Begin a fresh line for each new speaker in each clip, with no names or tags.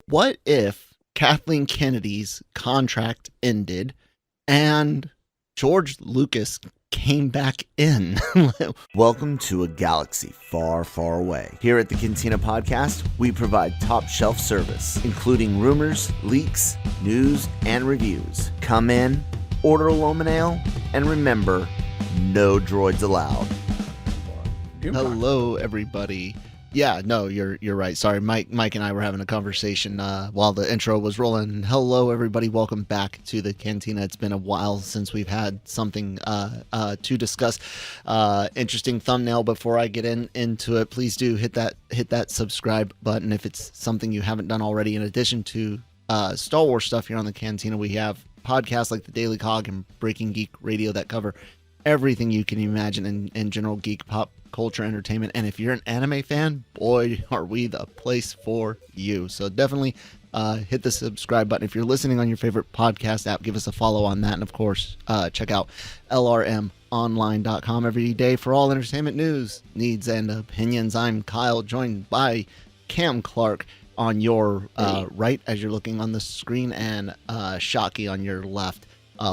What if Kathleen Kennedy's contract ended and George Lucas came back in?
Welcome to a galaxy far, far away. Here at the Cantina podcast, we provide top shelf service, including rumors, leaks, news, and reviews. Come in, order a Loman Ale, and remember, no droids allowed.
Hello, everybody. Yeah, no, you're right. Sorry, Mike and I were having a conversation while the intro was rolling. Hello, everybody. Welcome back to the Cantina. It's been a while since we've had something to discuss. Interesting thumbnail. Before I get into it, please do hit that subscribe button if it's something you haven't done already. In addition to Star Wars stuff here on the Cantina, we have podcasts like the Daily Cog and Breaking Geek Radio that cover everything you can imagine in general geek pop culture entertainment. And if you're an anime fan, boy, are we the place for you. So definitely hit the subscribe button. If you're listening on your favorite podcast app, give us a follow on that. And of course, check out lrmonline.com every day for all entertainment news, needs, and opinions. I'm Kyle, joined by Cam Clark on your right as you're looking on the screen, and Shockey on your left.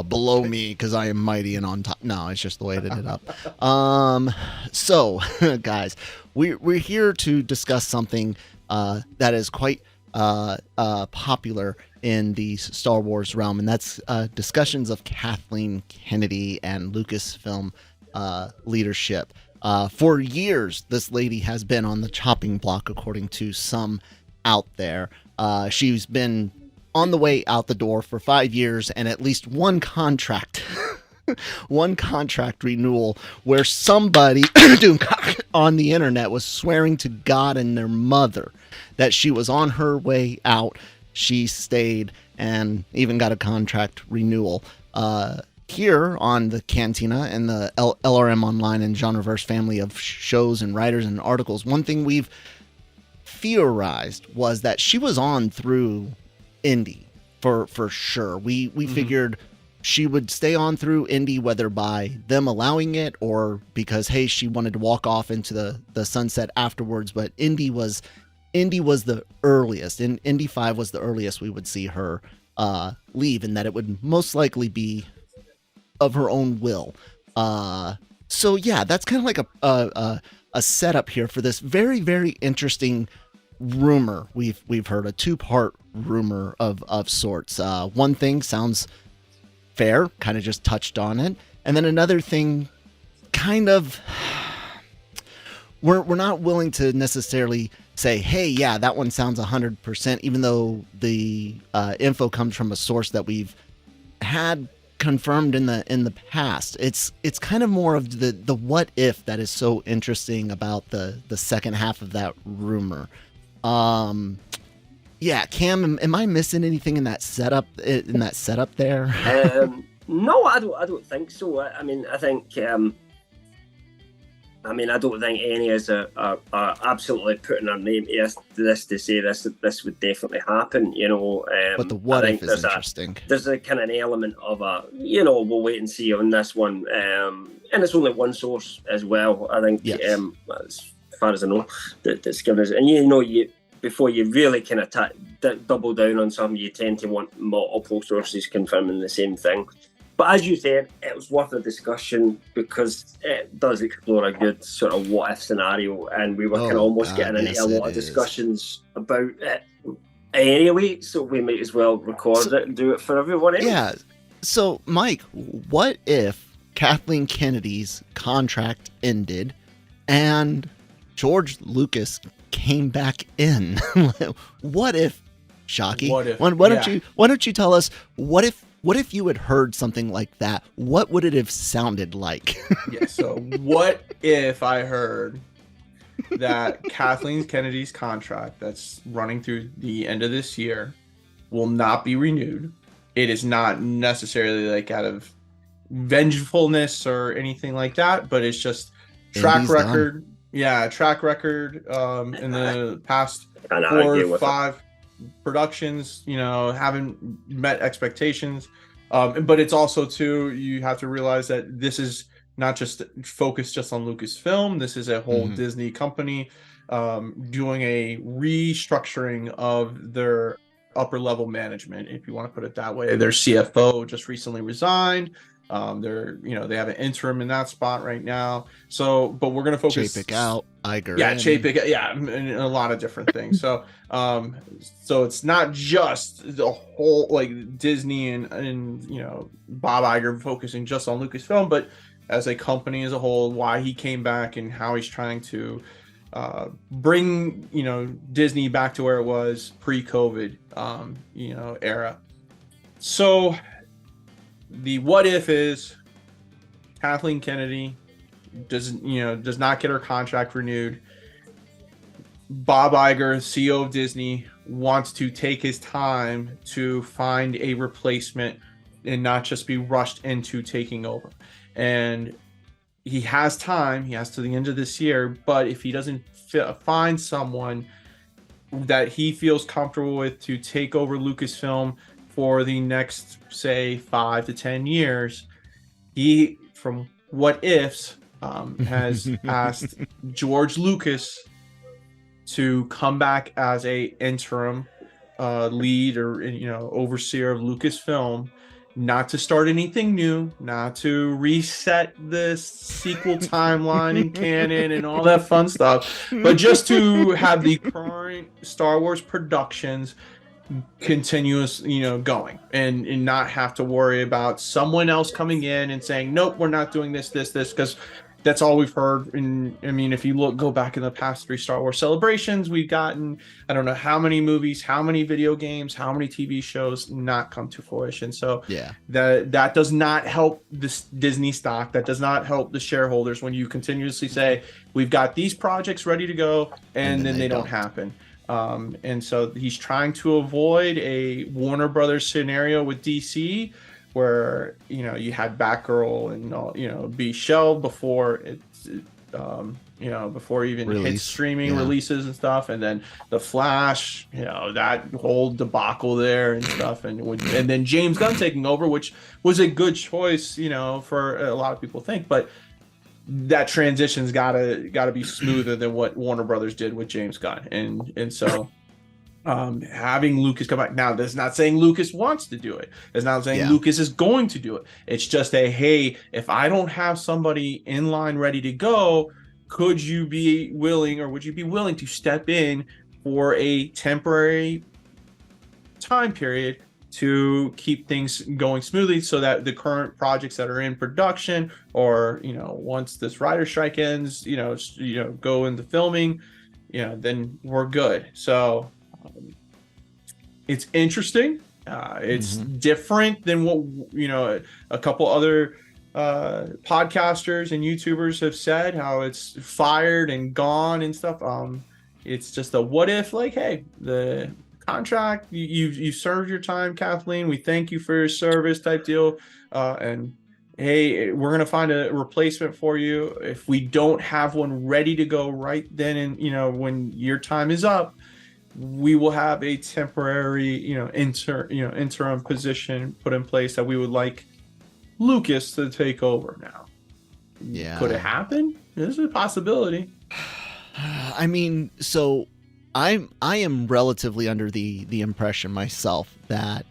Below me, because I am mighty and on top. No, it's just the way it ended up. So, guys, we're here to discuss something that is quite popular in the Star Wars realm, and that's discussions of Kathleen Kennedy and Lucasfilm leadership. For years, this lady has been on the chopping block, according to some out there. She's been on the way out the door for 5 years, and at least one contract renewal where somebody on the internet was swearing to God and their mother that she was on her way out. She stayed and even got a contract renewal. Here on the Cantina and the LRM Online and GenreVerse family of shows and writers and articles, one thing we've theorized was that she was on through Indy for sure. We figured she would stay on through Indy, whether by them allowing it or because, hey, she wanted to walk off into the sunset afterwards. But Indy was the earliest, and Indy 5 was the earliest we would see her leave, and that it would most likely be of her own will. So yeah, that's kind of like a setup here for this very, very interesting rumor we've heard, a two-part rumor of sorts. One thing sounds fair, kind of just touched on it, and then another thing kind of we're not willing to necessarily say, hey, yeah, that one sounds 100%, even though the info comes from a source that we've had confirmed in the past. It's kind of more of the what if that is so interesting about the second half of that rumor. Yeah, Cam, am I missing anything in that setup there?
No, I don't think so. I mean, I think I don't think any of us are absolutely putting our name to this to say this would definitely happen, you know.
But the what if is interesting.
There's a kind of an element of we'll wait and see on this one. And it's only one source as well, I think,
yes.
As far as I know, that's given us. And before you really kind of double down on something, you tend to want multiple sources confirming the same thing. But as you said, it was worth a discussion because it does explore a good sort of what if scenario, and we were kind of almost getting into a lot of discussions about it anyway, so we might as well record it and do it for everyone else.
Yeah. So, Mike, what if Kathleen Kennedy's contract ended and George Lucas came back in? What if, Shockey? Why don't you tell us what if you had heard something like that? What would it have sounded like?
Yeah, so what if I heard that Kathleen Kennedy's contract that's running through the end of this year will not be renewed? It is not necessarily like out of vengefulness or anything like that, but it's just track record. Done. Yeah, track record in the past 4 or 5 productions, haven't met expectations. But it's also, too, you have to realize that this is not just focused just on Lucasfilm. This is a whole Disney company. doing a restructuring of their upper level management, if you want to put it that way. Their CFO just recently resigned. They have an interim in that spot right now. So, but we're going to focus.
Chapek out, Iger
Yeah,
in.
Chapek, yeah, and a lot of different things. So, so it's not just the whole like Disney and Bob Iger focusing just on Lucasfilm, but as a company as a whole, why he came back and how he's trying to bring Disney back to where it was pre-COVID era. So the what if is Kathleen Kennedy does not get her contract renewed. Bob Iger, CEO of Disney, wants to take his time to find a replacement and not just be rushed into taking over. And he has time. He has to the end of this year. But if he doesn't find someone that he feels comfortable with to take over Lucasfilm for the next, say, 5 to 10 years, he, from What Ifs, has asked George Lucas to come back as a interim lead or overseer of Lucasfilm, not to start anything new, not to reset the sequel timeline and canon and all that fun stuff, but just to have the current Star Wars productions continuous going and not have to worry about someone else coming in and saying, nope, we're not doing this, because that's all we've heard. And I mean, if you go back in the past 3 Star Wars celebrations, we've gotten, I don't know how many movies, how many video games, how many TV shows not come to fruition. So
yeah,
that does not help this Disney stock. That does not help the shareholders when you continuously say, we've got these projects ready to go, and then they don't happen. And so he's trying to avoid a Warner Brothers scenario with DC, where you had Batgirl and be shelved before it's before even hit streaming releases and stuff, and then the Flash, that whole debacle there and stuff, and then James Gunn taking over, which was a good choice for a lot of people think, but that transition's gotta be smoother than what Warner Brothers did with James Gunn, and so having Lucas come back now, that's not saying Lucas wants to do it. It's not saying Lucas is going to do it. It's just hey, if I don't have somebody in line ready to go, could you be willing, or would you be willing to step in for a temporary time period to keep things going smoothly, so that the current projects that are in production, or once this writer strike ends, go into filming, then we're good. So it's interesting. It's different than what a couple other podcasters and YouTubers have said, how it's fired and gone and stuff. It's just a what if, like, hey, the contract, you served your time, Kathleen, we thank you for your service type deal, and hey, we're gonna find a replacement for you. If we don't have one ready to go right then, and when your time is up, we will have a temporary interim position put in place that we would like Lucas to take over now. Could it happen? This is a possibility.
I mean, so I am relatively under the impression myself that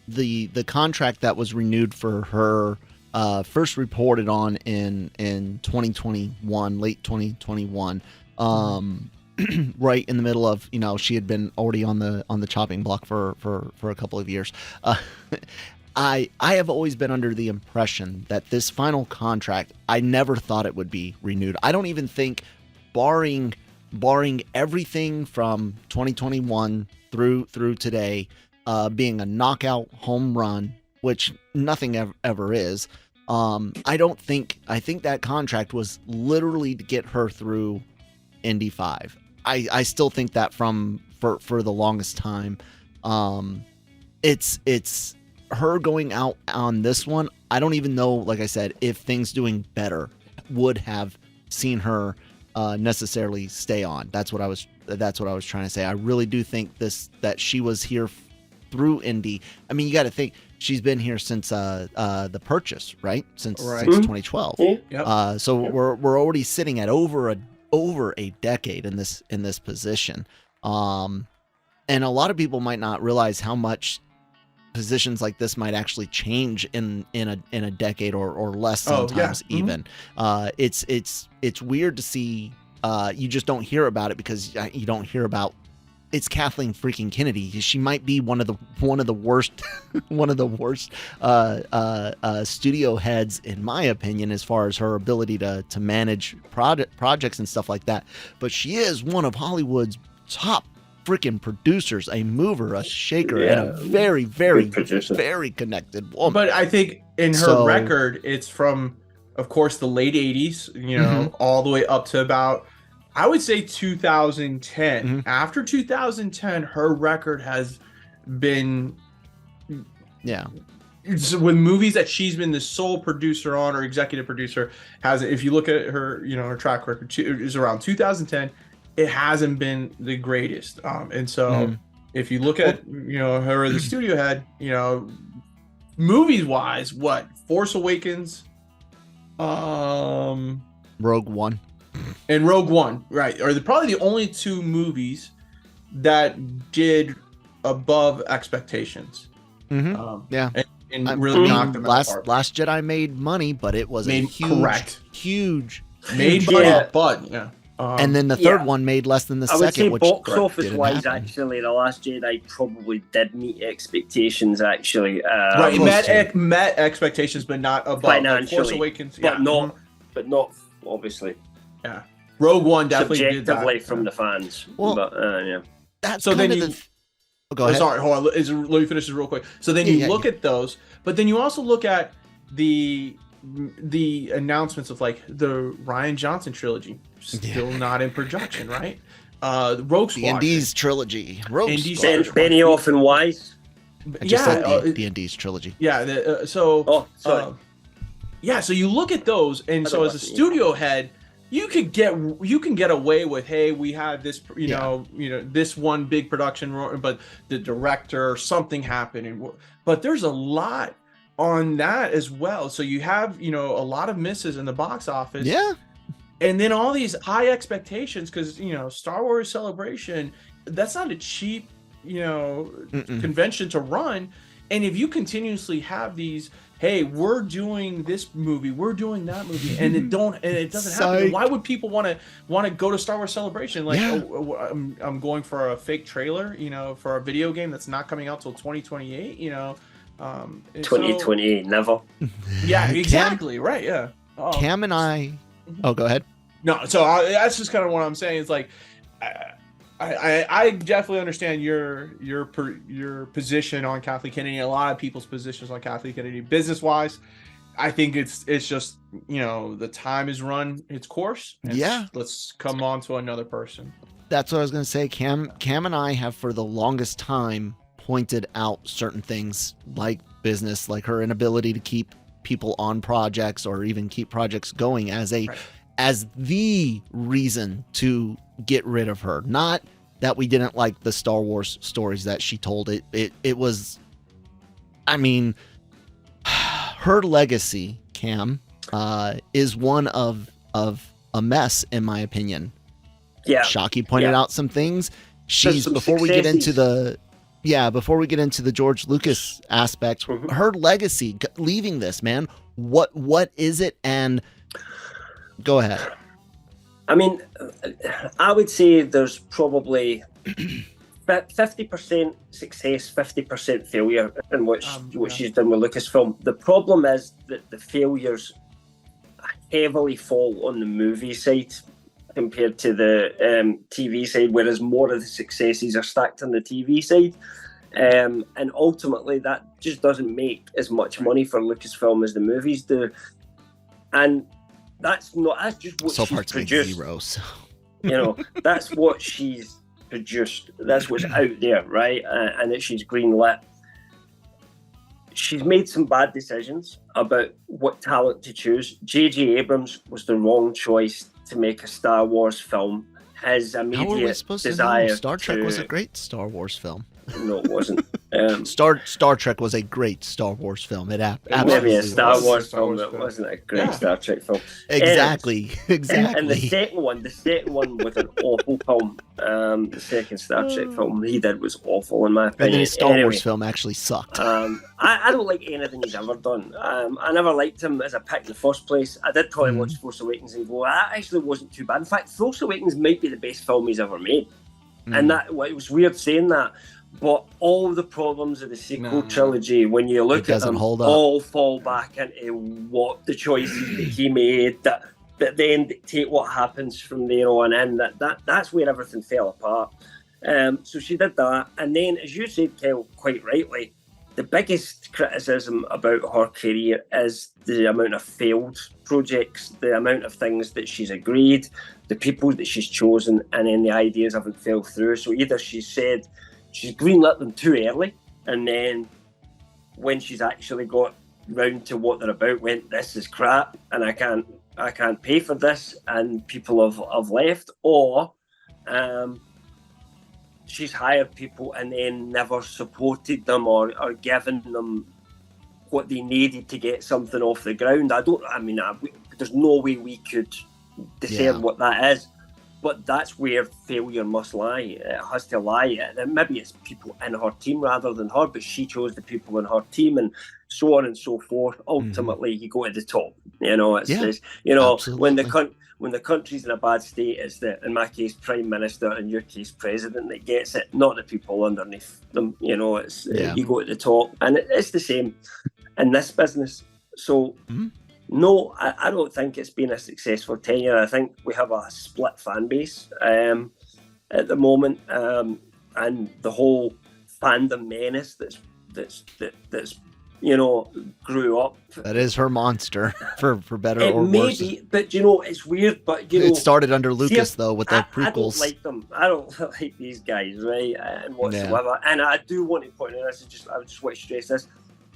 the contract that was renewed for her first reported on in 2021, late 2021, right in the middle of she had been already on the chopping block for a couple of years. I have always been under the impression that this final contract, I never thought it would be renewed. I don't even think, barring everything from 2021 through today being a knockout home run, which nothing ever is, I think that contract was literally to get her through Indy 5. I still think that for the longest time. It's her going out on this one. I don't even know, like I said, if things doing better would have seen her necessarily stay on. That's what I was trying to say. I really do think that she was here through Indy. I mean, you got to think she's been here since the purchase, right? Since 2012.
Yep.
So we're already sitting at over over a decade in this position. And a lot of people might not realize how much positions like this might actually change in a decade or less sometimes. Even. It's weird to see. You just don't hear about it because you don't hear about. It's Kathleen freaking Kennedy. She might be one of the worst studio heads, in my opinion, as far as her ability to manage projects and stuff like that. But she is one of Hollywood's top freaking producers, a mover, a shaker, and a very, very, very connected woman.
But I think in her record, it's from, of course, the late 80s, all the way up to about, I would say 2010. Mm-hmm. After 2010, her record has been, with movies that she's been the sole producer on or executive producer. If you look at her, her track record is around 2010. It hasn't been the greatest, and so if you look at her as a studio head, movies wise, what Force Awakens,
Rogue One.
And Rogue One, right, are probably the only two movies that did above expectations.
Mm-hmm.
And really knocked them out.
Last Jedi made money, but it was a huge
money, but
and then the third one made less than the second.
I would say box office wise, actually, The Last Jedi probably did meet expectations. Actually,
it met expectations, but not above.
Financially,
Force Awakens,
but not obviously.
Yeah, Rogue One definitely did that
from the fans.
Well,
but,
that's
so
kind
then
of go ahead.
Sorry, hold on. Let me finish this real quick. So then you look at those, but then you also look at the announcements of like the Rian Johnson trilogy, still not in production, right? Rogue Squadron,
D&D's trilogy,
Benioff and Weiss.
I just said D&D's trilogy.
Yeah. So you look at those, and so as a studio head, you can get away with, hey, we had this, this one big production, but the director, something happened, but there's a lot on that as well. So you have, a lot of misses in the box office.
Yeah.
And then all these high expectations, because, Star Wars Celebration, that's not a cheap, convention to run. And if you continuously have these, hey, we're doing this movie, we're doing that movie, and it doesn't happen. Why would people want to go to Star Wars Celebration? Like, I'm going for a fake trailer, for a video game that's not coming out till 2028,
2028, never.
Yeah, exactly. Right. Yeah.
Cam and I. Oh, go ahead.
No, so that's just kind of what I'm saying. It's like, I definitely understand your position on Kathleen Kennedy. A lot of people's positions on Kathleen Kennedy, business wise. I think it's just the time has run its course. Let's come on to another person.
That's what I was going to say. Cam and I have for the longest time pointed out certain things like business, like her inability to keep people on projects or even keep projects going as the reason to get rid of her. Not that we didn't like the Star Wars stories that she told. It was, I mean, her legacy, Cam, is one of a mess, in my opinion.
Yeah.
Shockey pointed out some things. Before we get into the George Lucas aspect, her legacy, leaving this, man, what is it? And go ahead.
I mean, I would say there's probably 50% success, 50% failure in what she's done with Lucasfilm. The problem is that the failures heavily fall on the movie side compared to the TV side, whereas more of the successes are stacked on the TV side. And ultimately, that just doesn't make as much money for Lucasfilm as the movies do. And that's just what she's produced.
Zero, so.
That's what she's produced. That's what's out there, right? And that she's greenlit. She's made some bad decisions about what talent to choose. J.J. Abrams was the wrong choice to make a Star Wars film. His immediate desire
Star Trek was a great Star Wars film.
No, it wasn't.
Star Trek was a great Star Wars film. It absolutely
Maybe a
was.
Star Wars film that wasn't a great Star Trek film.
Exactly.
And the second one was an awful film. The second Star Trek film he did was awful in my opinion.
And then his Star Wars film actually sucked.
I don't like anything he's ever done. I never liked him as a pick in the first place. I did probably watch Force Awakens and go, that actually wasn't too bad. In fact, Force Awakens might be the best film he's ever made. And that it was weird saying that. But all the problems of the sequel trilogy, when you look at them, all fall back into what the choices that he made that then dictate what happens from there on in. That's where everything fell apart. So she did that. And then, as you said, Kel, quite rightly, the biggest criticism about her career is the amount of failed projects, the amount of things that she's agreed, the people that she's chosen, and then the ideas haven't fell through. So either she said she's greenlit them too early, and then when she's actually got round to what they're about, went, this is crap, and I can't pay for this, and people have left, or she's hired people and then never supported them or given them what they needed to get something off the ground. There's no way we could discern what that is. But that's where failure must lie. It has to lie. And maybe it's people in her team rather than her, but she chose the people in her team and so on and so forth. Ultimately, you go to the top. When the country's in a bad state, it's in my case, Prime Minister, in your case, President, that gets it, not the people underneath them. You go to the top. And it's the same in this business. So... No, I don't think it's been a successful tenure. I think we have a split fan base at the moment, and the whole fandom menace that's grew up.
That is her monster, for better or worse.
Maybe, but it's weird. But
it started under Lucas though with the prequels. I don't like them. I don't like these guys, right? And whatsoever. And I do want to point out this. I just want to stress this.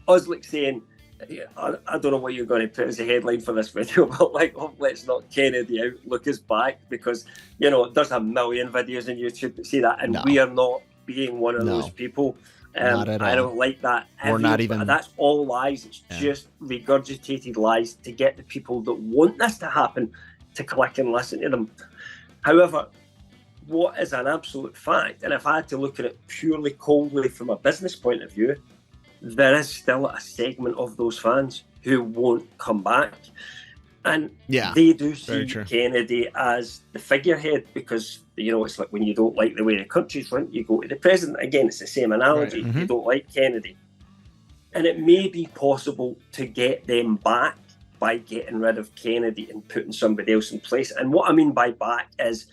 Us saying. I don't know what you're going to put as a headline for this video, but let's knock Kennedy out, Lucas back, because there's a million videos on YouTube that say that, and we are not being one of those people. Not at all.
I don't like that.
Or not even.
That's all lies. It's just regurgitated lies to get the people that want this to happen to click and listen to them. However, what is an absolute fact, and if I had to look at it purely coldly from a business point of view, there is still a segment of those fans who won't come back. And they do see Kennedy as the figurehead because, it's like when you don't like the way the country's run, you go to the president. Again, it's the same analogy. Right. You don't like Kennedy. And it may be possible to get them back by getting rid of Kennedy and putting somebody else in place. And what I mean by back is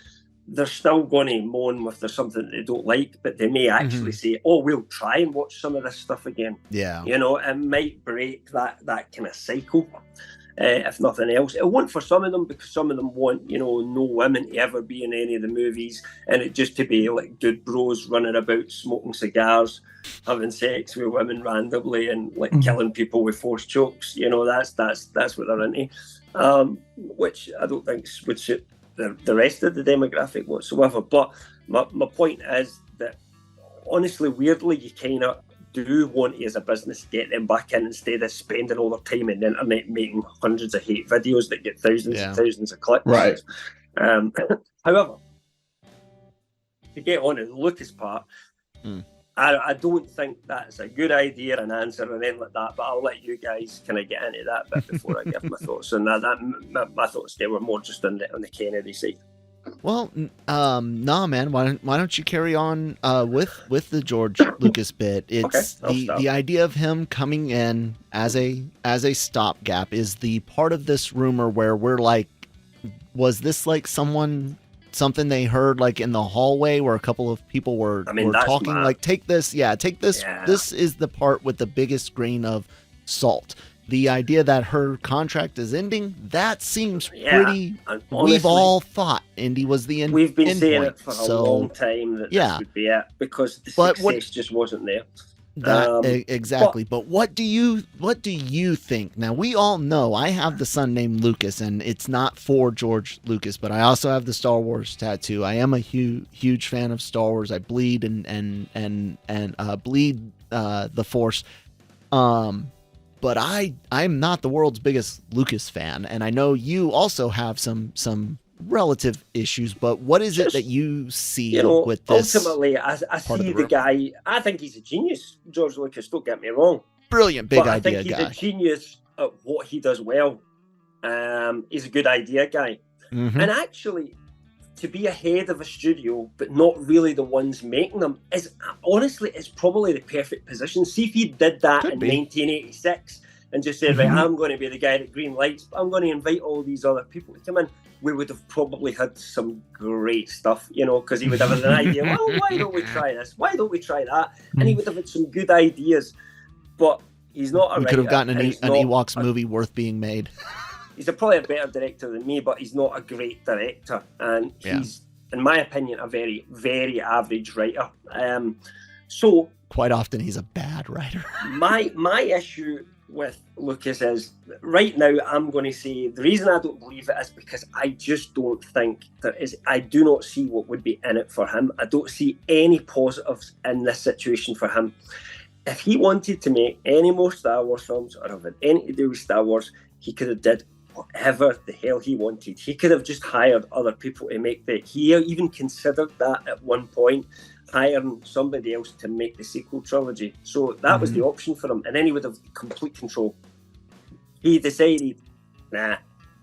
they're still going to moan if there's something that they don't like, but they may actually say, we'll try and watch some of this stuff again.
Yeah.
It might break that kind of cycle, if nothing else. It won't for some of them, because some of them want, no women to ever be in any of the movies, and it just to be like good bros running about smoking cigars, having sex with women randomly and killing people with force chokes. That's what they're into, which I don't think would suit the rest of the demographic whatsoever. But my point is that honestly, weirdly, you kind of do want to, as a business, get them back in instead of spending all their time on the internet making hundreds of hate videos that get thousands and thousands of clicks.
Right.
However, to get on to the Lucas part, I don't think that's a good idea, an answer, or anything like that, but I'll let you guys kind of get into that bit before I give my thoughts. And my thoughts there were more just on the Kennedy side.
Well, nah, man. Why don't you carry on with the George Lucas bit? It's the idea of him coming in as a stopgap is the part of this rumor where we're like, was this like something they heard like in the hallway where a couple of people were talking mad. Like, take this. This is the part with the biggest grain of salt. The idea that her contract is ending, that seems pretty. Honestly, we've all thought Indy was the end.
We've been saying it for a long time that this would be it, because the success just wasn't there.
Exactly. But what do you think? Now, we all know I have the son named Lucas, and it's not for George Lucas, but I also have the Star Wars tattoo. I am a huge fan of Star Wars. I bleed and bleed the Force. But I'm not the world's biggest Lucas fan, and I know you also have some relative issues. But what is it that you see with this?
Ultimately, I see the guy. I think he's a genius, George Lucas. Don't get me wrong.
Brilliant, big idea
I think he's
guy.
a genius at what he does well. He's a good idea guy, and actually, to be ahead of a studio but not really the ones making them is honestly, it's probably the perfect position. See if he did that in 1986 and just said, right, I'm going to be the guy that green lights, but I'm going to invite all these other people to come in. We would have probably had some great stuff, because he would have had an idea. Well, why don't we try this? Why don't we try that? And he would have had some good ideas. But he's not a writer.
We could have gotten an Ewoks movie worth being made.
He's probably a better director than me, but he's not a great director. And he's, in my opinion, a very, very average writer. So
quite often he's a bad writer.
my issue with Lucas is, right now, I'm going to say the reason I don't believe it is because I just don't think I do not see what would be in it for him. I don't see any positives in this situation for him. If he wanted to make any more Star Wars films or have anything to do with Star Wars, he could have did whatever the hell he wanted. He could have just hired other people to make he even considered that at one point, hiring somebody else to make the sequel trilogy. So that was the option for him, and then he would have complete control. He decided, nah,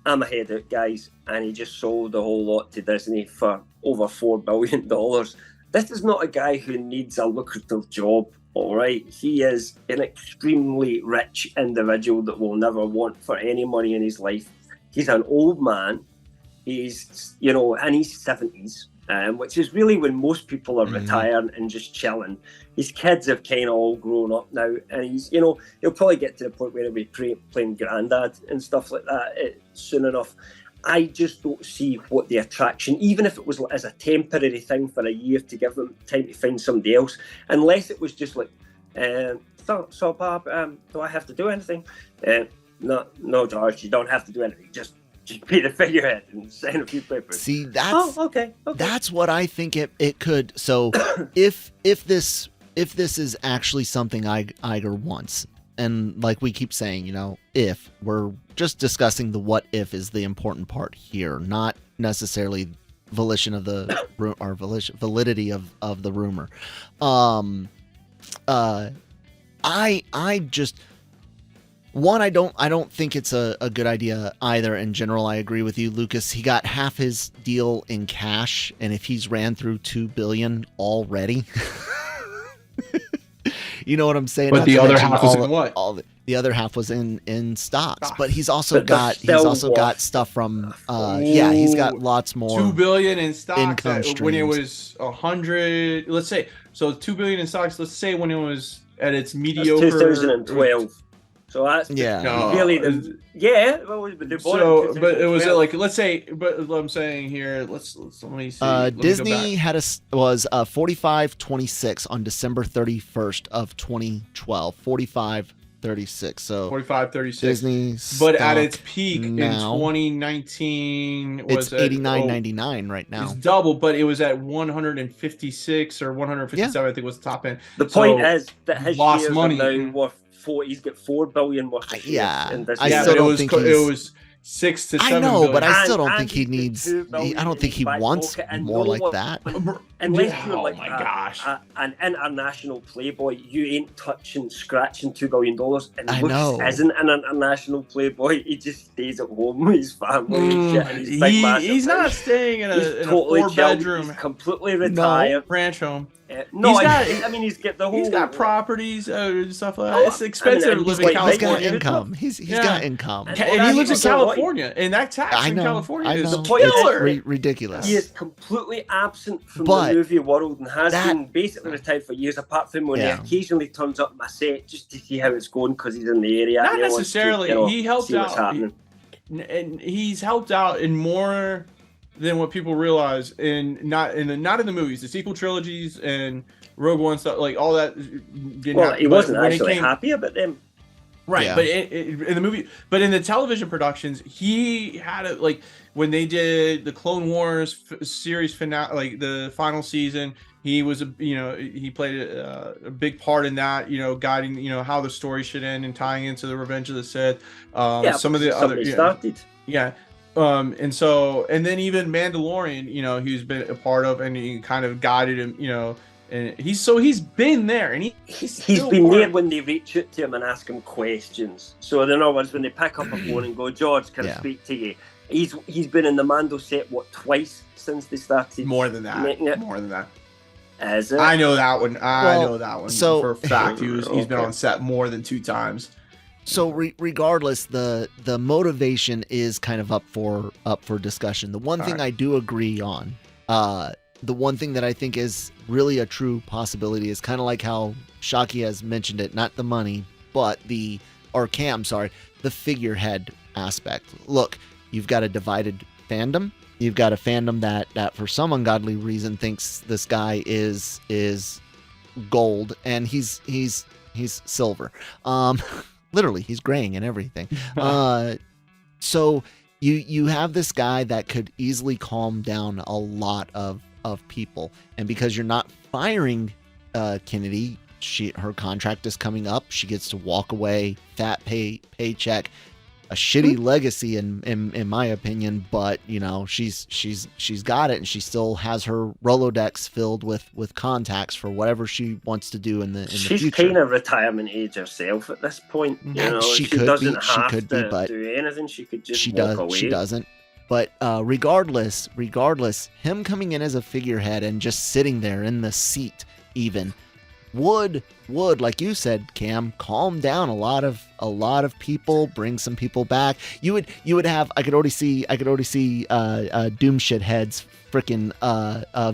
I'm ahead out, guys, and he just sold the whole lot to Disney for over $4 billion. This is not a guy who needs a lucrative job, all right? He is an extremely rich individual that will never want for any money in his life. He's an old man. He's, in his 70s. Which is really when most people are retiring and just chilling. His kids have kind of all grown up now, and he's, he'll probably get to the point where he'll be playing granddad and stuff like that soon enough. I just don't see what the attraction, even if it was as a temporary thing for a year to give them time to find somebody else, unless it was just like, so Bob, do I have to do anything? No, George, you don't have to do anything. Just be the figurehead and sign a few papers.
See, that's
okay.
That's what I think it could. So if this is actually something Iger wants, and like we keep saying, if we're just discussing the what if is the important part here, not necessarily volition of the or validity of the rumor. I just. One, I don't think it's a good idea either. In general, I agree with you, Lucas. He got half his deal in cash, and if he's ran through $2 billion already, you know what I'm saying?
But the other half was in what?
The other half was in stocks. But he's also got stuff from he's got lots more.
$2 billion in stocks
income streams.
When it was 100. Let's say so $2 billion in stocks. Let's say when it was at its mediocre.
That's 2012. So that's really
but it was like, let's say, but what I'm saying here, let me see.
Disney was 45.26 on December 31st of 2012. 45.36. So
45.36.
Disney,
but at its peak in 2019 was
it's 89.99 right now.
It's double, but it was at 156 or 157. I think was the top end.
The point is that his
lost
shares
money.
are now worth. He's got $4 billion worth of shares.
But
it was 6 to 7
I know,
billion.
but I still don't think he needs. I don't think he wants more like that.
Unless you're like
my gosh,
an international playboy, you ain't touching, scratching $2 billion. And
I know.
Isn't an international playboy. He just stays at home with his family and shit. And his big
he's not
house.
staying in a
totally
4-bedroom.
He's completely retired.
Ranch home.
He's got the whole.
He's got properties and stuff like that. It's expensive to live in California.
He's got income. He's got income.
And he lives in California, and that tax in California is killer.
Ridiculous.
He is completely absent from the movie world and has been basically retired for years, apart from when he occasionally turns up my set just to see how it's going because he's in the area.
Not necessarily. He helped out. And he's helped out in more than what people realize, not in the movies, the sequel trilogies and Rogue One stuff, like all that didn't happen.
He wasn't actually happy about them.
Right,
Yeah.
but in the movie, but in the television productions, he had it like when they did the Clone Wars series finale, like the final season. He was he played a big part in that, guiding how the story should end and tying into the Revenge of the Sith. Some of the other
started.
Yeah. And then even Mandalorian, he's been a part of, and he kind of guided him, and he's been there, and he's
been there when they reach out to him and ask him questions. So in other words, when they pick up a phone and go, George, can I speak to you? He's been in the Mando set twice since they started.
More than that.
Is it?
I know that one. I know that one.
So
for a fact, he's been on set more than 2 times.
So regardless, the motivation is kind of up for discussion. The one thing I do agree on, the one thing that I think is really a true possibility is kind of like how Shaki has mentioned it, not the money, but the figurehead aspect. Look, you've got a divided fandom. You've got a fandom that for some ungodly reason thinks this guy is gold, and he's silver. Literally, he's graying and everything. So you have this guy that could easily calm down a lot of people, and because you're not firing Kennedy, her contract is coming up. She gets to walk away, fat paycheck. A shitty legacy in my opinion, but she's got it, and she still has her Rolodex filled with contacts for whatever she wants to do in the future.
She's kind of retirement age herself at this point.
She
doesn't have
to
do anything. She could just walk away.
She doesn't. But regardless, him coming in as a figurehead and just sitting there in the seat even would, like you said, Cam, calm down a lot of people, bring some people back. You would have, I could already see Doom Shithead's freaking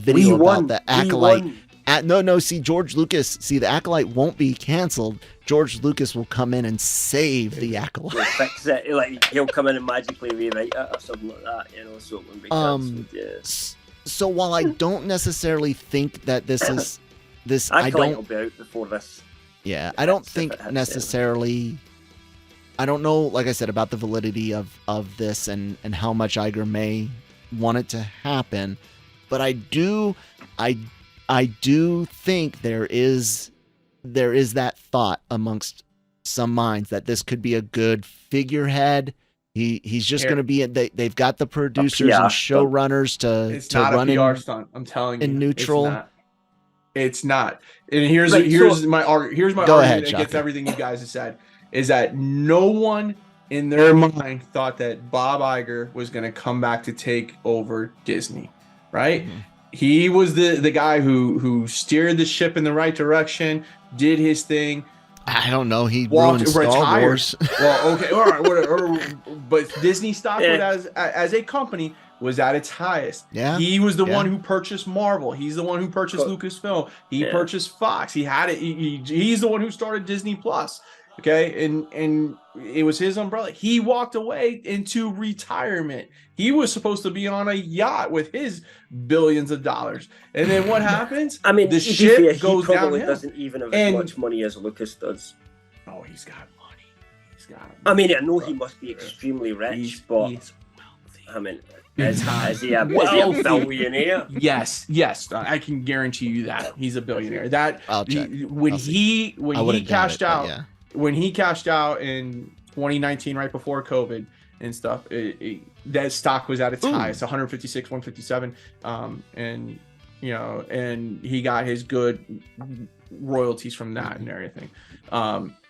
video about the Acolyte. See, George Lucas, the Acolyte won't be canceled. George Lucas will come in and save the Acolyte.
He'll fix it. Like, he'll come in and magically rewrite it or something like that, so it wouldn't be canceled.
So while I don't necessarily think that this is this,
Acolyte will be out before this.
Yeah, I don't think necessarily. I don't know, like I said, about the validity of this and how much Iger may want it to happen, but I do think there is that thought amongst some minds that this could be a good figurehead. He's just going to be. They've got the producers and showrunners to run a PR
stunt. I'm telling you,
in neutral.
It's not. And here's my argument that gets everything you guys have said, is that no one in their mind thought that Bob Iger was going to come back to take over Disney, right? Mm-hmm. He was the guy who steered the ship in the right direction, did his thing.
I don't know. He ruined Star Wars.
Well, okay, all right, whatever. But Disney stock as a company was at its highest. Yeah, he was the one who purchased Marvel. He's the one who purchased Lucasfilm. He purchased Fox. He had it. He's the one who started Disney Plus. Okay, and it was his umbrella. He walked away into retirement. He was supposed to be on a yacht with his billions of dollars. And then what happens?
I mean,
the ship goes down. He
probably doesn't even have as much money as Lucas does.
Oh, he's got money.
I mean, I know he must be extremely rich, but he's wealthy. I mean, is he a billionaire?
Yes, I can guarantee you that he's a billionaire. That
I'll check.
When he cashed out. When he cashed out in 2019, right before COVID and stuff, that stock was at its highest, 156, 157, and he got his good royalties from that and everything.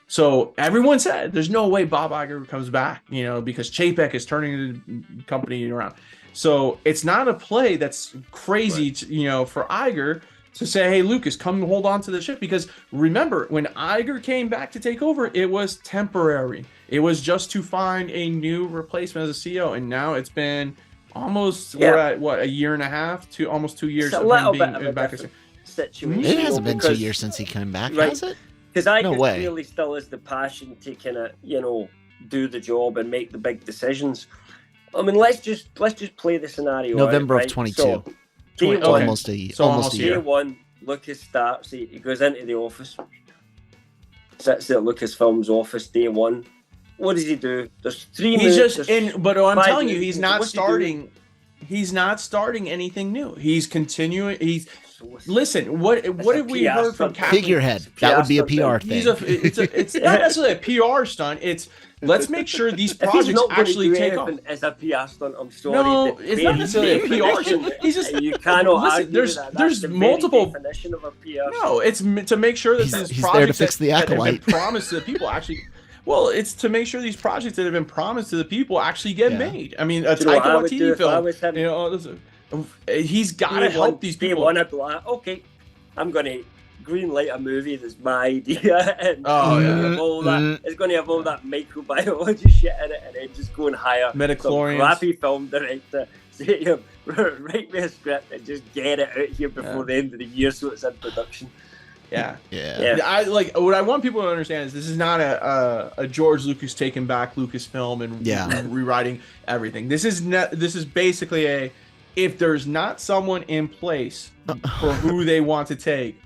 So everyone said there's no way Bob Iger comes back, because Chapek is turning the company around. So it's not a play that's crazy, for Iger to say, hey, Lucas, come hold on to the ship. Because remember, when Iger came back to take over, it was temporary. It was just to find a new replacement as a CEO. And now it's been almost, we're at, a year and a half, almost 2 years.
It's a little bit of a back situation.
It hasn't been 2 years since he came back, has it?
Because Iger really still has the passion to kind of, do the job and make the big decisions. I mean, let's just play the scenario
November
out,
of 22.
So,
almost a year.
Day one, Lucas starts. He goes into the office, sits at Lucasfilm's office day one. What does he do? There's 3
He's
minutes.
just in, but I'm telling you, he's not
What's he doing?
starting. He's not starting anything new. He's continuing. Listen. What have we heard from Kathleen?
Figurehead. That would be a PR thing.
It's not necessarily a PR stunt. It's let's make sure these projects actually take off.
As a PR stunt, I'm sorry.
No, it's not necessarily a PR stunt. He's just
you cannot
listen.
argue that. That's
There's
the
multiple
very definition of a PR.
No, it's to make sure that these
he's
projects
there to fix the
that have been
acolyte.
promised to the people actually. Well, it's to make sure these projects that have been promised to the people actually get made. I mean, a Taika Waititi film. You know, listen, he's got to help these people.
I'd be like, okay, I'm going to greenlight a movie that's my idea, and it's going to have all that microbiology shit in it, and then just go and hire some crappy film director, say to him, write me a script and just get it out here before the end of the year so it's in production.
Yeah. I like what I want people to understand is this is not a George Lucas taking back Lucasfilm and rewriting everything. This is basically if there's not someone in place for who they want to take,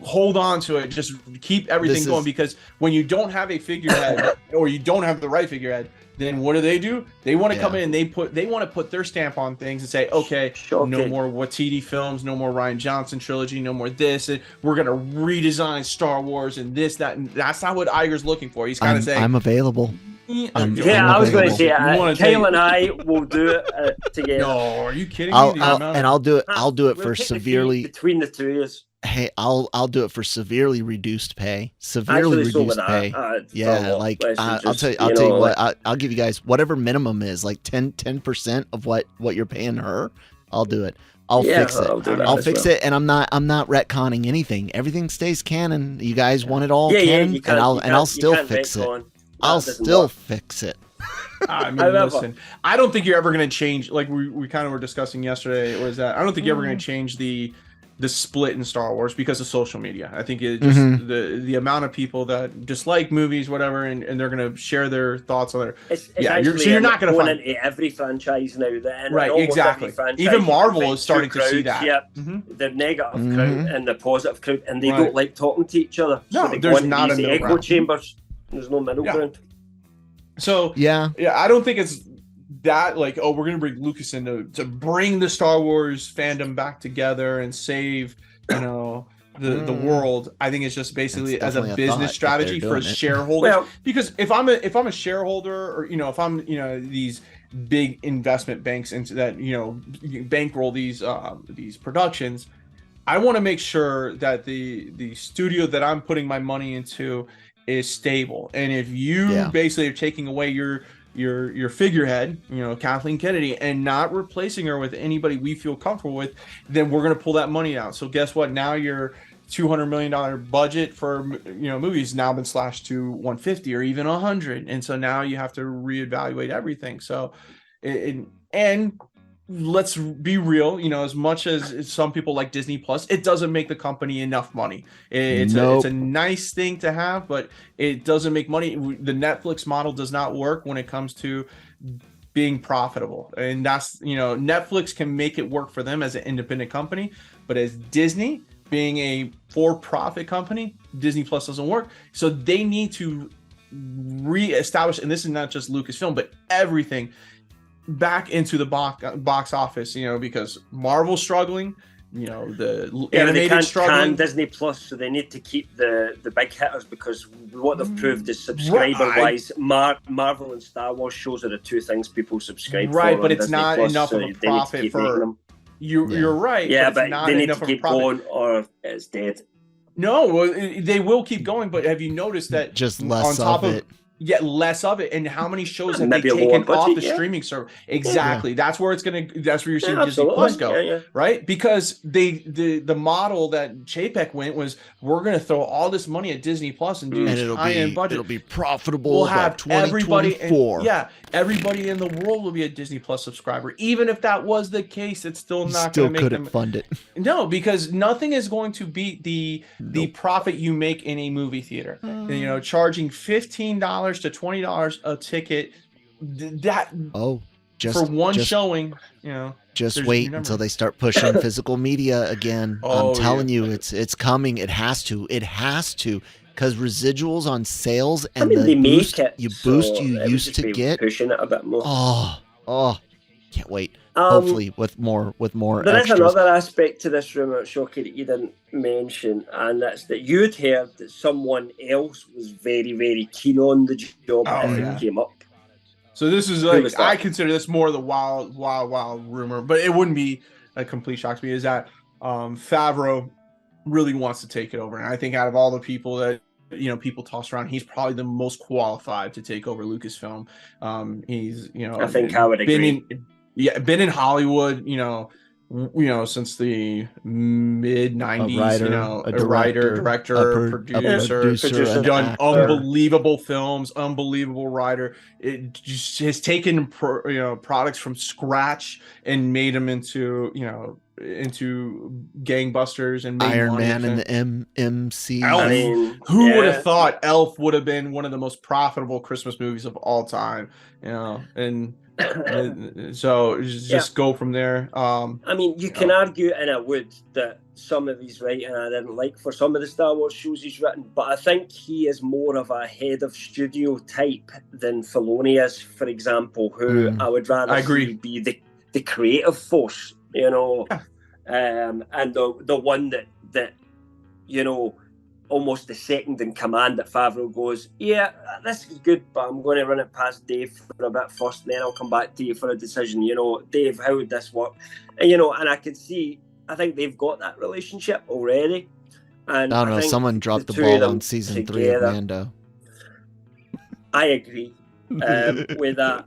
hold on to it. Just keep everything going, because when you don't have a figurehead or you don't have the right figurehead, then what do? They want to come in and they want to put their stamp on things and say, okay, no more Waititi films, no more Rian Johnson trilogy, no more this, and we're gonna redesign Star Wars and this, that, and that's not what Iger's looking for. He's kind of saying,
I'm available.
I was going to say, Kyle and I will do it together.
No, are you kidding me?
I'll do it. I'll do it for severely
between the 2 years.
Hey, I'll do it for severely reduced pay. Severely reduced pay. I'll tell you what. I'll give you guys whatever minimum is, like 10% of what you're paying her. I'll do it. I'll fix it. I'll fix it, and I'm not retconning anything. Everything stays canon. You guys want it all canon, and I'll still fix it. I'll still fix it.
I mean, listen, I don't think you're ever going to change. Like we kind of were discussing yesterday, was that I don't think you're ever going to change the split in Star Wars because of social media. I think it just the amount of people that dislike movies, whatever, and they're going to share their thoughts on it. You're not going to find
into every franchise now.
Right, exactly. Even Marvel is starting to see that.
Yeah, the negative crowd and the positive crowd, and they don't like talking to each other.
No,
so
there's not a middle
echo chambers. There's no middle ground.
So I don't think it's that like, oh, we're gonna bring Lucas in to bring the Star Wars fandom back together and save the world. I think it's just basically as a business strategy for shareholders. Because if I'm a shareholder, or if I'm these big investment banks into that bankroll these productions, I want to make sure that the studio that I'm putting my money into is stable. And if you basically are taking away your figurehead, Kathleen Kennedy, and not replacing her with anybody we feel comfortable with, then we're going to pull that money out. So guess what? Now your $200 million budget for movies now been slashed to 150 or even 100, and so now you have to reevaluate everything. So and let's be real, as much as some people like Disney Plus, it doesn't make the company enough money. It's a nice thing to have, but it doesn't make money. The Netflix model does not work when it comes to being profitable. And that's, Netflix can make it work for them as an independent company, but as Disney being a for-profit company, Disney Plus doesn't work. So they need to reestablish, and this is not just Lucasfilm, but everything back into the box office, because Marvel's struggling, the animated struggling.
Disney Plus, so they need to keep the big hitters, because what they've proved is subscriber-wise, Marvel and Star Wars shows are the 2 things people subscribe for.
Right, but it's
Disney
not
Plus,
enough
so
of a profit for them. You're right.
Yeah, but they need
to
keep going, or it's dead.
No, they will keep going, but have you noticed that
just less on top of it?
Less of it, and how many shows have they taken off the streaming server? Exactly. That's where you're seeing Disney Plus go, right? Because the model that Chapek went was, we're going to throw all this money at Disney Plus and do this high-end budget.
It'll be profitable.
We'll have everybody in the world will be a Disney Plus subscriber. Even if that was the case, it's still not going to make them
fund it.
No, because nothing is going to beat the profit you make in a movie theater. Charging $15 to $20 a ticket. for one showing,
Just wait until they start pushing physical media again. I'm telling you, it's coming. It has to. Because residuals on sales and
they
boost
make it,
you used to get.
Pushing it a bit more.
Oh, can't wait. Hopefully with more
There
extras.
is another aspect to this rumor, Shocky, that you didn't mention, and that's that you'd heard that someone else was very, very keen on the job if it came up.
So this is like, I consider this more the wild rumor, but it wouldn't be a complete shock to me, is that Favreau really wants to take it over. And I think out of all the people that, people toss around, he's probably the most qualified to take over Lucasfilm. He's,
I think I would agree.
Been in Hollywood, since the mid 90s, a writer, director, producer, done unbelievable films, unbelievable writer. It just has taken products from scratch and made them into gangbusters and made
Iron
money.
Man and the MC.
Elf. Who would have thought Elf would have been one of the most profitable Christmas movies of all time? And so just go from there.
You can argue, and I would, that some of his writing I didn't like for some of the Star Wars shows he's written, but I think he is more of a head of studio type than Filoni is, for example, who I would rather see be the creative force, and the one that almost the second in command that Favreau goes, this is good, but I'm going to run it past Dave for a bit first, and then I'll come back to you for a decision. Dave, how would this work? And, and I could see, I think they've got that relationship already. And
I don't know, someone dropped the ball on season 3 of Mando.
I agree with that,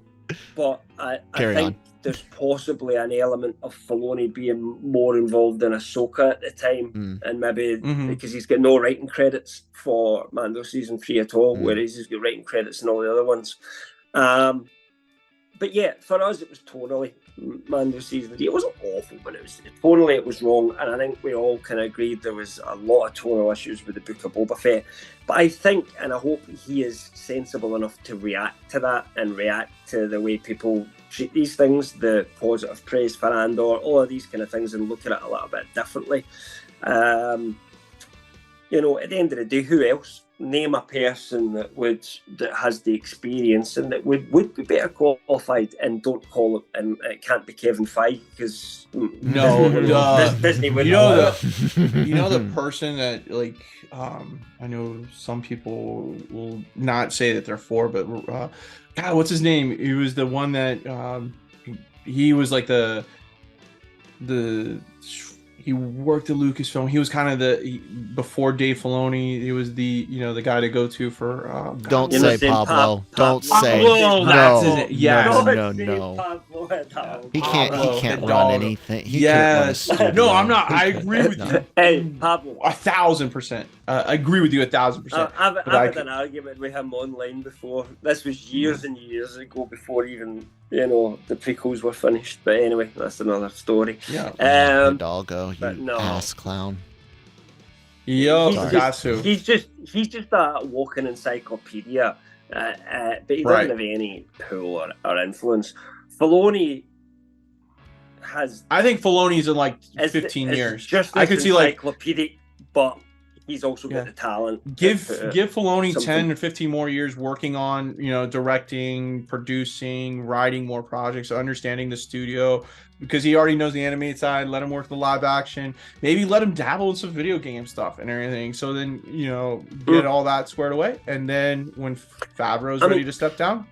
but I think there's possibly an element of Filoni being more involved in Ahsoka at the time, and maybe because he's got no writing credits for Mando season 3 at all, whereas he's got writing credits in all the other ones. But yeah, for us it was tonally Mando season 3. It wasn't awful, but it was wrong, and I think we all kind of agreed there was a lot of tonal issues with the Book of Boba Fett. But I think, and I hope he is sensible enough to react to that and react to the way people treat these things, the positive praise for Andor, all of these kind of things, and look at it a little bit differently. At the end of the day, who else? Name a person that has the experience and that would be better qualified, and don't call it, and it can't be Kevin Feige, because Disney wouldn't.
The person that, like, I know some people will not say that they're for, but God, what's his name? He was the one that he was like he worked at Lucasfilm. He was kind of before Dave Filoni. He was the guy to go to for.
Don't say Pablo. Don't say.
No.
He can't run anything.
No, I'm not. I agree with you.
Hey, Pablo.
1,000%. I agree with you 1,000%.
I've had an argument with him online before. This was years and years ago, before even the prequels were finished. But anyway, that's another story.
Yeah. Hidalgo, you
no.
ass clown.
He's just a walking encyclopedia, but he doesn't have any pull or influence. Filoni has.
I think Filoni's in like 15 years.
Just I could see encyclopedic, but he's also got the talent.
Give Filoni 10 or 15 more years working on, directing, producing, writing more projects, understanding the studio, because he already knows the animated side. Let him work the live action. Maybe let him dabble in some video game stuff and everything. So then, get all that squared away. And then when Favreau's ready to step down,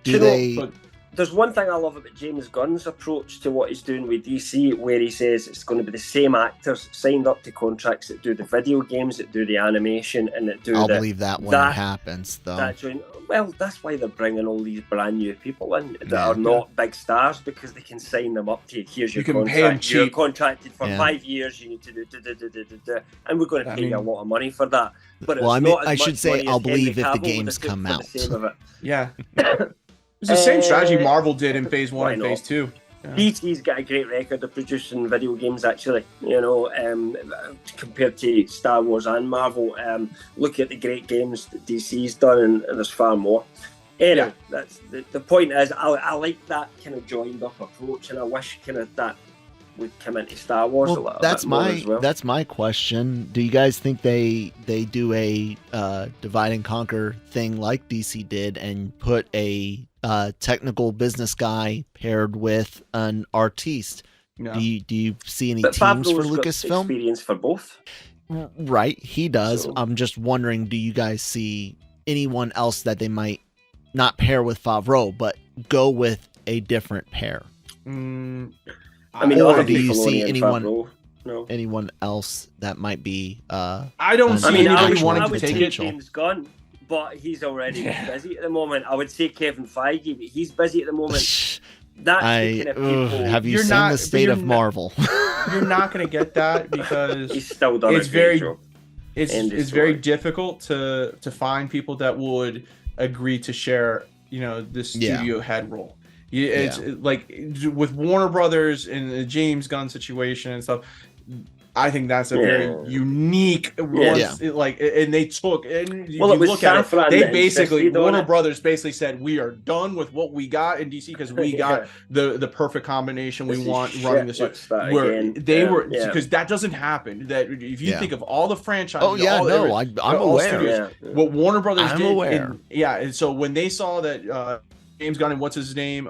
there's one thing I love about James Gunn's approach to what he's doing with DC, where he says it's going to be the same actors signed up to contracts that do the video games, that do the animation, and that do
I'll believe that when it happens, though.
That's why they're bringing all these brand new people in that are not big stars, because they can sign them up to, here's your contract. You're contracted for 5 years, you need to do, and we're going to pay you a lot of money for that. But
I should say I'll believe if the games come out.
Yeah. It's the same strategy Marvel did in Phase 1 and Phase 2. Yeah.
DC's got a great record of producing video games, actually, compared to Star Wars and Marvel. Look at the great games that DC's done, and there's far more. Anyway, that's the point is, I like that kind of joined up approach, and I wish kind of that would come into Star Wars a little bit more as well.
That's my question. Do you guys think they do a divide and conquer thing like DC did and put a technical business guy paired with an artiste?
No.
Do you see any
But
teams for
Favreau's got
Lucasfilm?
experience for both.
Right, he does.
So-
I'm just wondering, do you guys see anyone else that they might not pair with Favreau, but go with a different pair?
I mean,
Or
obviously
do you see
Filoni and
anyone-
Favreau, no.
Anyone else that might be?
I don't see
I mean,
anybody
actual
wanting
I
to
would
take
say
it.
James Gunn, but he's already busy at the moment. I would say Kevin Feige, but he's busy at the moment. That's the kind of people.
Have you
You're
seen
not-
the
but
state
you're
of
not-
Marvel?
You're not going to get that because
He's still done
it's
a
very-
great job.
it's
End of
very
story.
difficult to find people that would agree to share, the studio head role. It's like with Warner Brothers and the James Gunn situation and stuff. I think that's a very unique one.
Yeah.
And they took, and
Well, it
you
was
look at
Safran
it, they
that
basically,
insisted on
Warner
it.
Brothers basically said, we are done with what we got in DC because we got the perfect combination we
This is
want
shit,
running this.
let's start
Where
again.
they were,
Yeah.
because that doesn't happen. That if you
Yeah.
think of all the franchises,
Oh yeah,
all
no,
every-
I'm
all
aware.
studios,
Yeah.
what Warner Brothers
I'm
did,
aware.
and so when they saw that James Gunn and what's his name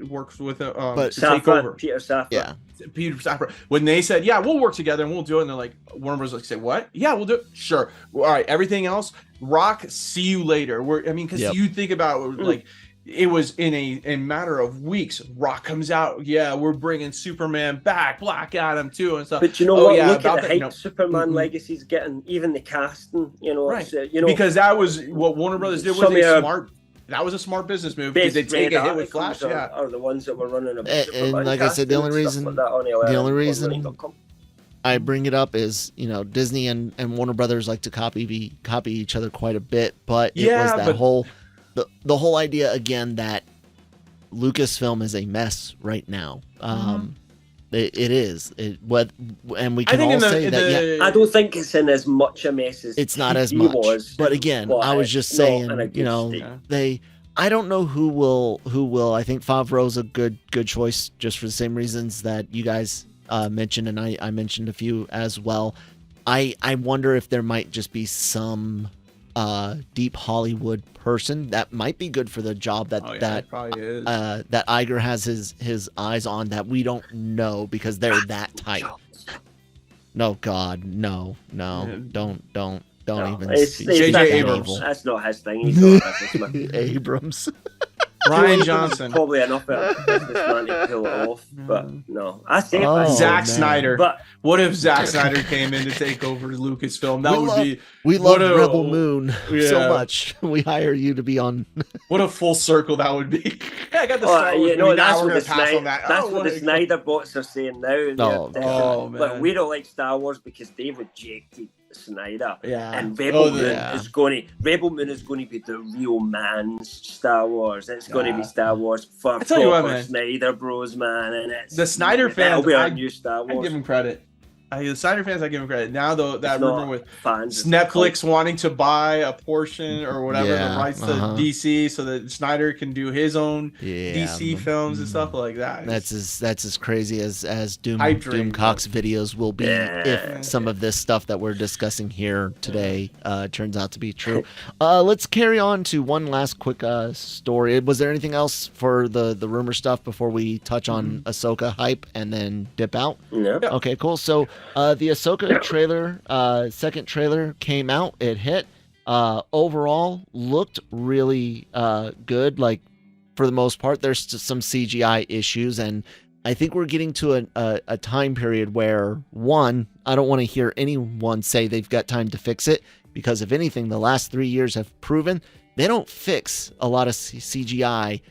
works with
But
to take
Safran,
over.
Peter Safran.
Yeah,
Peter Safran, when they said, "Yeah, we'll work together and we'll do it," and they're like, Warner Bros. Like, say, "What? Yeah, we'll do it. Sure. All right. Everything else, Rock. See you later." Because
Yep.
you think about like it was in a matter of weeks. Rock comes out. Yeah, we're bringing Superman back, Black Adam too, and stuff.
But you know
Oh,
what?
yeah,
Look
about
at the
that,
hype Superman
Mhm.
legacy's getting, even the casting.
Right.
It's,
Because that was what Warner Brothers did. Was
Some
a
of
smart. That was a smart business move because they
best
take
read
a hit with
articles
Flash. Yeah.
are the ones that were running about
And
Superman
like I said, the
casting
only
and stuff
reason-
like that on
the only reason-
LFL.com.
I bring it up is Disney and Warner Brothers like to copy each other quite a bit, but it was that
but-
whole the whole idea again that Lucasfilm is a mess right now. It is. And we
I
can
think
all
in the,
say
in
that.
the
Yeah,
I don't think it's in as much a mess as
it's not as
TV
much.
was,
But again, I was just
it's
saying,
not in a good state.
I don't know who will. I think Favreau's a good choice just for the same reasons that you guys mentioned, and I mentioned a few as well. I wonder if there might just be some deep Hollywood person that might be good for the job that
it probably is.
that Iger has his eyes on that we don't know because they're that type. No, God, no, don't even
It's
speak.
J.J.
that's
Abrams.
not- That's not his thing. He's not a businessman.
Abrams.
Ryan
Joe
Johnson.
Abrams Probably enough of a businessman to pull it off, but no. I say
Oh,
Zack
man.
Snyder.
but
What if Zack Snyder came in to take over Lucasfilm? That
We
would
love-
be
We
what
love
a-
Rebel Moon so
yeah.
much. We hire you to be on.
what a full circle that would be. Yeah, I got the Star Wars movie.
that's
Now
what
we're
the
gonna pass
Snyder,
on that.
that's
Oh,
what the Snyder bots are saying now.
Oh,
man.
But we don't like Star Wars because they rejected Snyder.
Yeah.
And Rebel Moon
yeah.
is going to be the real man's Star Wars. It's going to be Star Wars for
tell you what,
proper
man.
Snyder Bros, man. And it's
The Snyder
that'll
fans,
be our
I-
new Star
I
Wars.
give him credit. The Snyder fans, I give him credit. Now, though, that
It's
rumor
not
with
fans, it's
Netflix wanting to buy a portion or whatever
Yeah,
the rights to
uh-huh.
DC so that Snyder can do his own
Yeah,
DC films and stuff like that.
That's as crazy as Doom
I dream,
Doomcock's videos will be
Yeah.
if some of this stuff that we're discussing here today turns out to be true. Let's carry on to one last quick story. Was there anything else for the rumor stuff before we touch on Ahsoka hype and then dip out?
No.
Okay, cool. So the Ahsoka trailer, second trailer came out. It hit. Overall, looked really good. Like for the most part, there's just some CGI issues, and I think we're getting to a time period where one, I don't want to hear anyone say they've got time to fix it because if anything, the last 3 years have proven they don't fix a lot of CGI.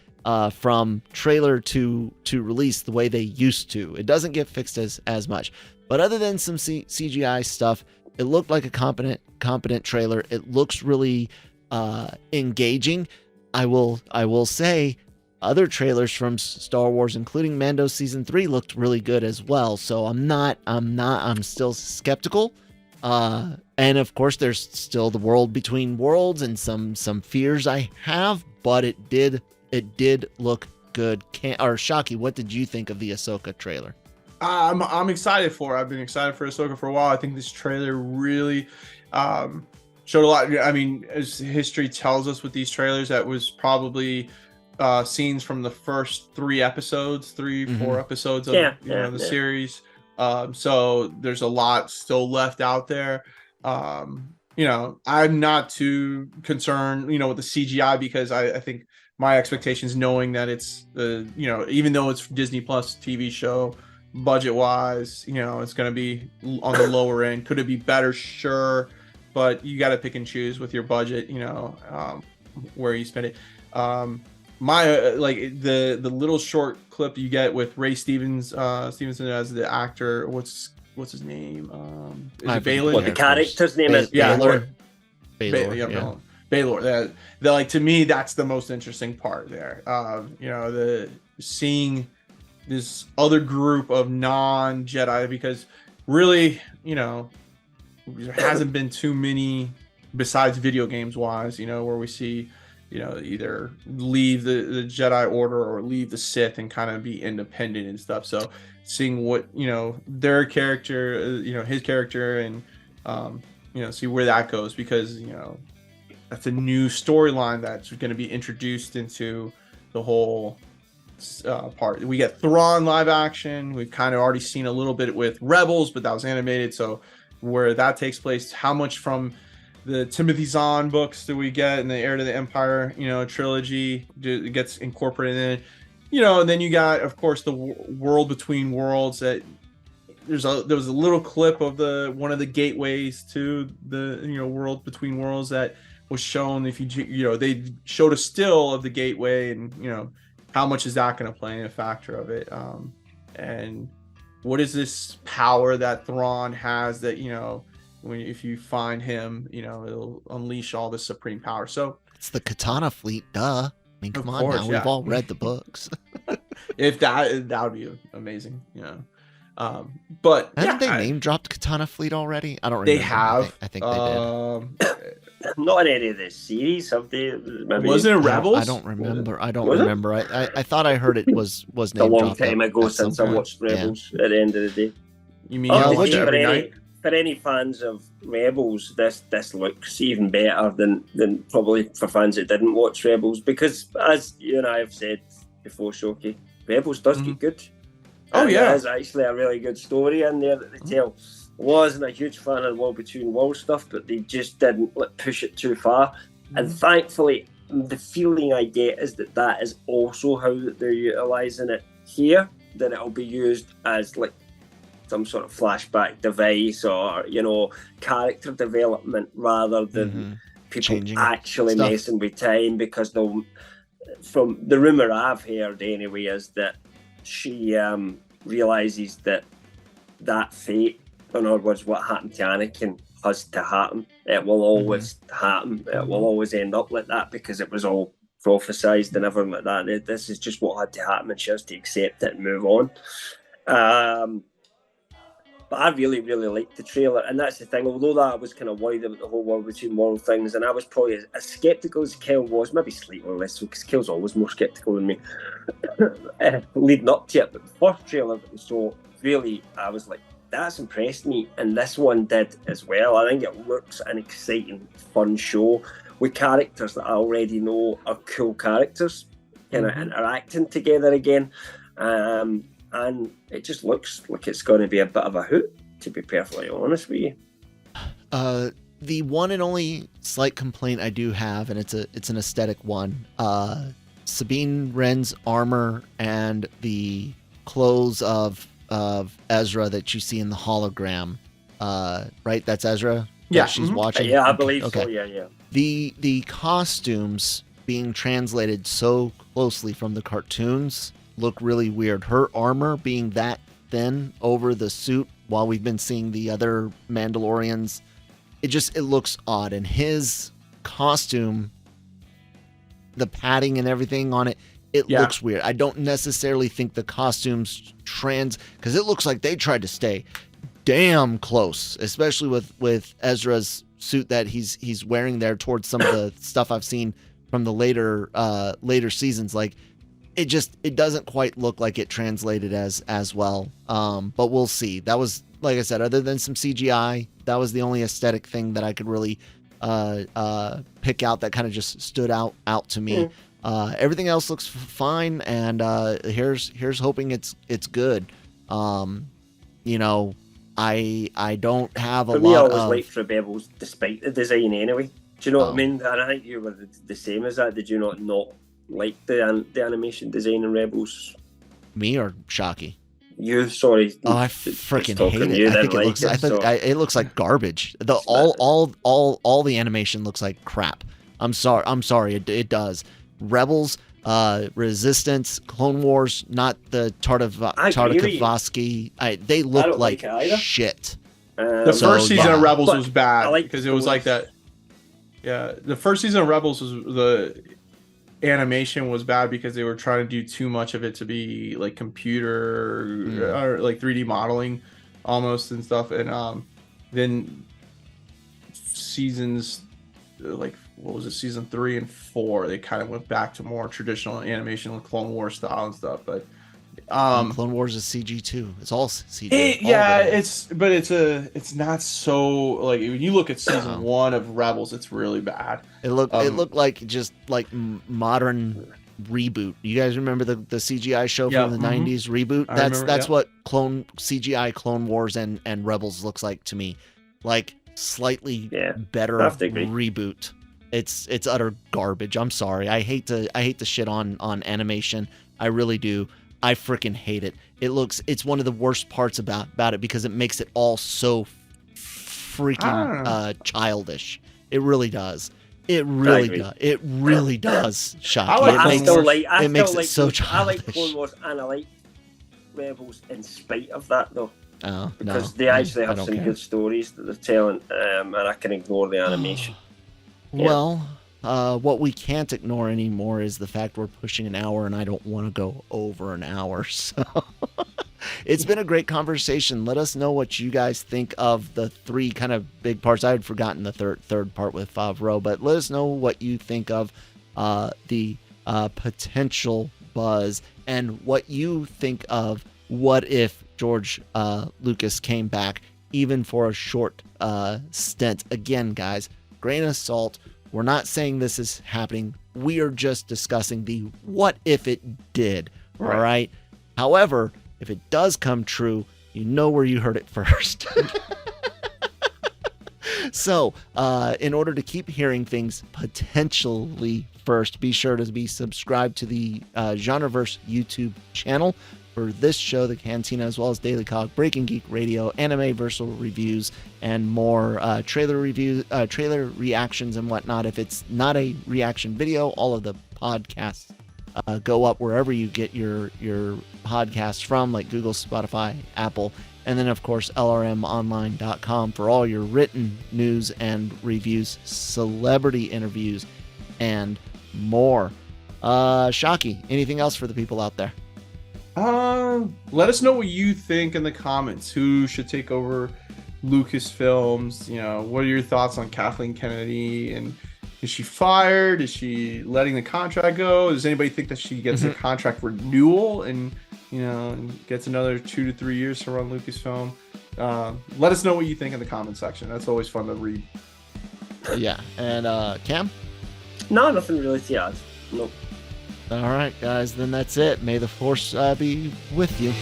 From trailer to release the way they used to. It doesn't get fixed as much. But other than some CGI stuff, it looked like a competent trailer. It looks really engaging. I will say other trailers from Star Wars, including Mando Season 3, looked really good as well. So I'm still skeptical. And of course, there's still the world between worlds and some fears I have, but it did look good. Shocky, what did you think of the Ahsoka trailer?
I'm excited for it. I've been excited for Ahsoka for a while. I think this trailer really showed a lot. I mean, as history tells us with these trailers, that was probably scenes from the first 4 episodes of the series. So there's a lot still left out there. I'm not too concerned, with the CGI, because I think my expectations, knowing that it's even though it's Disney Plus TV show, budget wise, it's going to be on the lower end. Could it be better? Sure, but you got to pick and choose with your budget, where you spend it. The little short clip you get with Ray Stevenson as the actor, what's his name? Is it Baylor?
What the character's name is?
Baylor.
Baylor. That to me, that's the most interesting part there. The seeing this other group of non-Jedi, because really, there hasn't been too many besides video games wise, where we see, either leave the Jedi Order or leave the Sith and kind of be independent and stuff. So seeing what, their character, his character, and, see where that goes, because, that's a new storyline that's going to be introduced into the whole part. We get Thrawn live action. We've kind of already seen a little bit with Rebels, but that was animated. So where that takes place, how much from the Timothy Zahn books do we get in the Heir to the Empire, trilogy gets incorporated in, and then you got, of course, the world between worlds. That there was a little clip of one of the gateways to the world between worlds that was shown. If they showed a still of the gateway, and how much is that going to play in a factor of it, and what is this power that Thrawn has that if you find him, it'll unleash all the supreme power. So
it's the Katana fleet, duh. I mean, come on now, we've all read the books.
If that would be amazing, but
haven't they name dropped Katana fleet already? I don't remember.
They have.
I think they did.
Not in any of the series, have they? Maybe.
Wasn't it Rebels?
I don't remember. I thought I heard it was named
a long time ago since I watched Rebels. At the end of the day,
you mean watch it every night?
For any fans of Rebels, this looks even better than probably for fans that didn't watch Rebels, because as you and I have said before, Shoki, Rebels does get good. There's actually a really good story in there that they tell. Wasn't a huge fan of the World Between Worlds stuff, but they just didn't push it too far. And thankfully, the feeling I get is that is also how they're utilising it here, that it'll be used as some sort of flashback device or, character development, rather than people
changing
actually
stuff.
Messing with time, because from the rumour I've heard anyway, is that she realises that fate, in other words, what happened to Anakin has to happen. It will always happen. It will always end up like that, because it was all prophesized and everything like that. This is just what had to happen, and she has to accept it and move on. But I really, really liked the trailer, and that's the thing. Although that I was kind of worried about the whole World Between World things, and I was probably as sceptical as Kel was, maybe slightly less so, because Kel's always more sceptical than me, leading up to it. But the first trailer, so really, I was like, that's impressed me, and this one did as well. I think it looks an exciting, fun show with characters that I already know are cool characters, kind of interacting together again. And it just looks like it's going to be a bit of a hoot, to be perfectly honest with you.
The one and only slight complaint I do have, and it's an aesthetic one, Sabine Wren's armor and the clothes of Ezra that you see in the hologram, right? That's Ezra?
Yeah.
She's watching?
Yeah, I believe
okay.
so, yeah.
The costumes being translated so closely from the cartoons look really weird. Her armor being that thin over the suit, while we've been seeing the other Mandalorians, it looks odd. And his costume, the padding and everything on it, looks weird. I don't necessarily think the costumes because it looks like they tried to stay damn close, especially with Ezra's suit that he's wearing there towards some of the stuff I've seen from the later seasons. Like it doesn't quite look like it translated as well. But we'll see. That was, like I said, other than some CGI, that was the only aesthetic thing that I could really pick out that kind of just stood out to me. Everything else looks fine, and here's hoping it's good. You know, I don't have a
For
lot
me, I always
of
liked Rebels despite the design anyway. Do you know what I mean? And I think you were the same as that. Did you not like the animation design in Rebels?
me or Shockey.
You, sorry.
Oh, I freaking hate it. I think it looks. It looks like garbage. All the animation looks like crap. I'm sorry. It does. Rebels, Resistance, Clone Wars, not the Tartakovsky. They look like shit.
The first season of Rebels was bad because it was like that. Yeah, the first season of Rebels was the animation was bad because they were trying to do too much of it to be like computer or like 3D modeling almost and stuff. And then seasons like what was it, season 3 and 4, they kind of went back to more traditional animation with Clone Wars style and stuff. But
Clone Wars is CG too. It's all CG.
It's not so like when you look at season 1 of Rebels, it's really bad.
It looked like just like modern reboot. You guys remember the CGI show from the 90s reboot? That's what CGI Clone Wars and Rebels looks like to me. Like slightly better reboot. It's utter garbage. I'm sorry. I hate to shit on animation. I really do. I freaking hate it. It's one of the worst parts about it because it makes it all so freaking childish. It really does. It really does. It really does. Shockey. It makes it so childish.
I like Clone Wars and I like Rebels in spite of that though.
Oh,
because they actually have some good stories that they're telling, and I can ignore the animation.
Well, what we can't ignore anymore is the fact we're pushing an hour, and I don't want to go over an hour. So it's been a great conversation. Let us know what you guys think of the 3 kind of big parts. I had forgotten the third part with Favreau, but let us know what you think of the potential buzz and what you think of what if George Lucas came back even for a short stint. Again, guys, grain of salt. We're not saying this is happening. We are just discussing the what if it did. Right. All right. However, if it does come true, you know where you heard it first. So, in order to keep hearing things potentially first, be sure to be subscribed to the GenreVerse YouTube channel for this show, the Cantina, as well as Daily Cog, Breaking Geek Radio, Anime-Versal Reviews, and more trailer reviews, trailer reactions and whatnot. If it's not a reaction video, all of the podcasts go up wherever you get your podcasts from, like Google, Spotify, Apple, and then, of course, lrmonline.com for all your written news and reviews, celebrity interviews, and more. Shockey, anything else for the people out there?
Let us know what you think in the comments. Who should take over Lucasfilms? You know, what are your thoughts on Kathleen Kennedy? And is she fired? Is she letting the contract go? Does anybody think that she gets a contract renewal and, you know, gets another 2 to 3 years to run Lucasfilm? Let us know what you think in the comment section. That's always fun to read.
Yeah. And Cam?
No, nothing really to add. Nope.
All right, guys, then that's it. May the force be with you.